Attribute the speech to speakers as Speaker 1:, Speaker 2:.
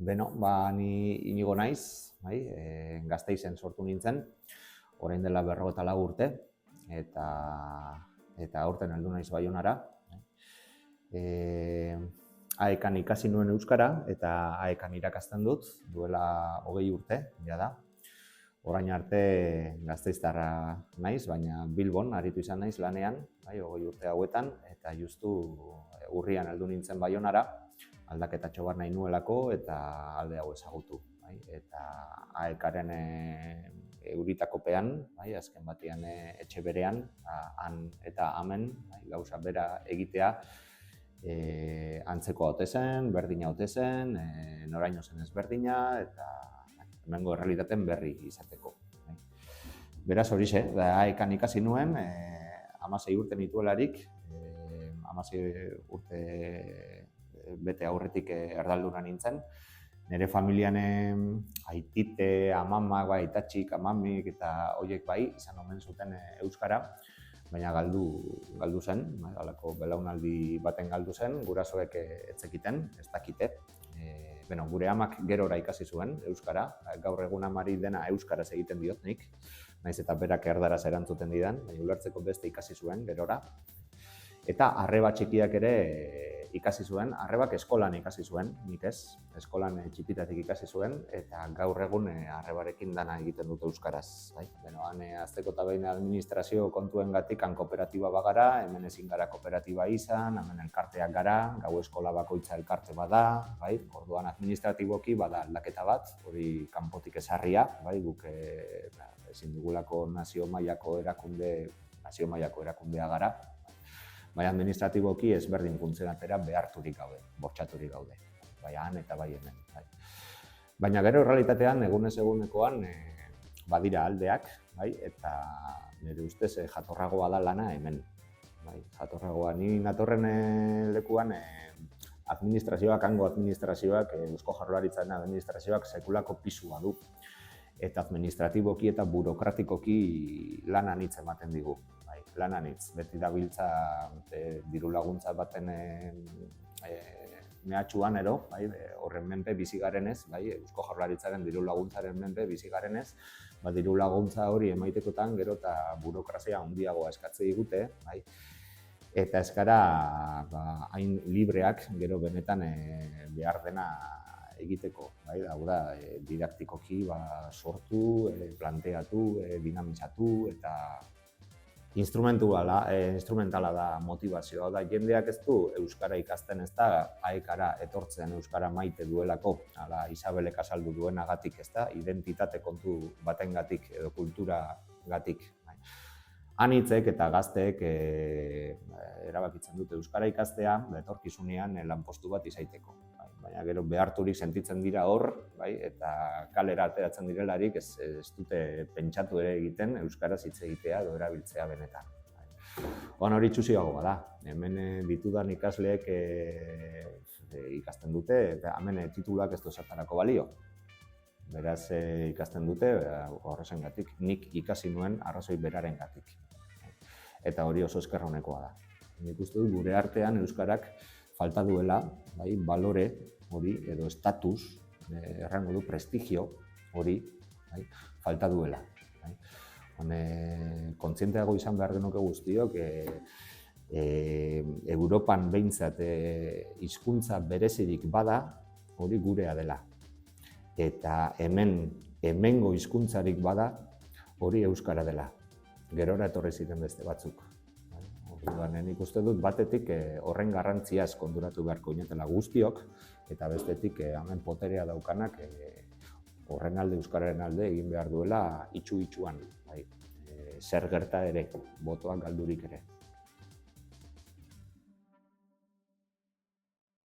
Speaker 1: Ni Inigo naiz, Gasteizen sortu nintzen, orain dela 54 urte, eta aurten heldu naiz Baionara. AEKan ikasi nuen euskara eta AEKan irakasten dut, duela 20 urte, jada. Orain arte gasteiztarra naiz, baina Bilbon aritu izan naiz lanean, 20 urte hauetan, eta justu urrian heldu nintzen Baionara, aldaketatxo bat nahi nuelako eta alde hau ezagutu. Eta AEKaren euritakopean, azken batean etxe berean, han eta hemen gauza bera egitea, antzeko haute zen, berdina haute zen, noraino zen ezberdina, eta hemengo errealitaten berri izateko. Beraz horixe, AEKan ikasi nuen, 16 urte nituelarik, 16 urte bete aurretik erdalduna nintzen. Nire familian aitite, amamak, aitatxik, amamik eta horiek izan omen zuten euskara, baina galdu zen, halako belaunaldi baten galdu zen, gurasoek ez zekiten, ez dakite. Gure amak gerora ikasi zuen euskara, gaur egun amari dena euskaraz egiten diot nik, naiz eta berak erdaraz erantzuten didan, baina ulertzeko beste ikasi zuen gerora. Eta arreba txikiak ere ikasi zuen, arrebak eskolan ikasi zuen, nik ez, eskolan txipitatik ikasi zuen, eta gaur egun arrebarekin dana egiten dut euskaraz. Han azteko eta behin administrazio kontuengatik han kooperatiba bagara, hemen ezin gara kooperatiba izan, hemen elkarteak gara, gau eskola bakoitza elkarte bada, orduan administratiboki bada aldaketa bat, hori kanpotik ezarria, guk ezin dugulako nazio mailako erakundea gara, baina administratiboki ezberdin funtzionatera beharturik gaude, bortxaturik gaude, bai han eta bai hemen. Baina gero errealitatean, egunez egunekoan, badira aldeak, eta nire ustez jatorragoa da lana hemen. Jatorragoa, ni natorren lekuan administrazioak, hango administrazioak, Eusko Jaurlaritzaren administrazioak sekulako pisua du. Eta administratiboki eta burokratikoki lan anitz ematen digu. Lan anitz, beti dabiltza diru laguntza baten mehatxuan ero, horren menpe bizi garenez, Eusko Jaurlaritzaren diru laguntzaren menpe bizi garenez, diru laguntza hori emaitekotan gero eta burokrazia handiagoa eskatze digute, eta ez gara hain libreak gero benetan behar dena egiteko, hau da, didaktikoki sortu, planteatu, dinamizatu eta instrumentala da motivazioa da. Jendeak ez du euskara ikasten, ez da AEKara etortzen euskara maite duelako, ala Isabelek azaldu duenagatik, ez da, identitate kontu batengatik edo kulturagatik. Anitzek eta gazteek erabakitzen dute euskara ikastea, etorkizunean lanpostu bat izaiteko. Baina gero beharturik sentitzen dira hor, eta kalera ateratzen direlarik ez dute pentsatu ere egiten euskaraz hitz egitea edo erabiltzea benetan. Hori txusiago bada, hemen ditudan ikasleek ikasten dute, eta hemen tituluak ez du zertarako balio. Beraz ikasten dute horrezengatik, nik ikasi nuen arrazoi berarengatik. Eta hori oso esker onekoa da. Nik uste dut gure artean euskarak falta duela, balore hori edo estatus, errango du prestigio hori, falta duela. Kontzienteago izan behar genuke guztiok, Europan behintzat hizkuntza berezirik bada, hori gurea dela. Eta hemengo hizkuntzarik bada, hori euskara dela. Gerora etorri ziren beste batzuk. Nik uste dut batetik horren garrantziaz konduratu beharko inetela guztiok, eta bestetik hemen poterea daukanak horren alde, euskararen alde egin behar duela itxu-itxuan. Zer gerta ere, botoak galdurik ere.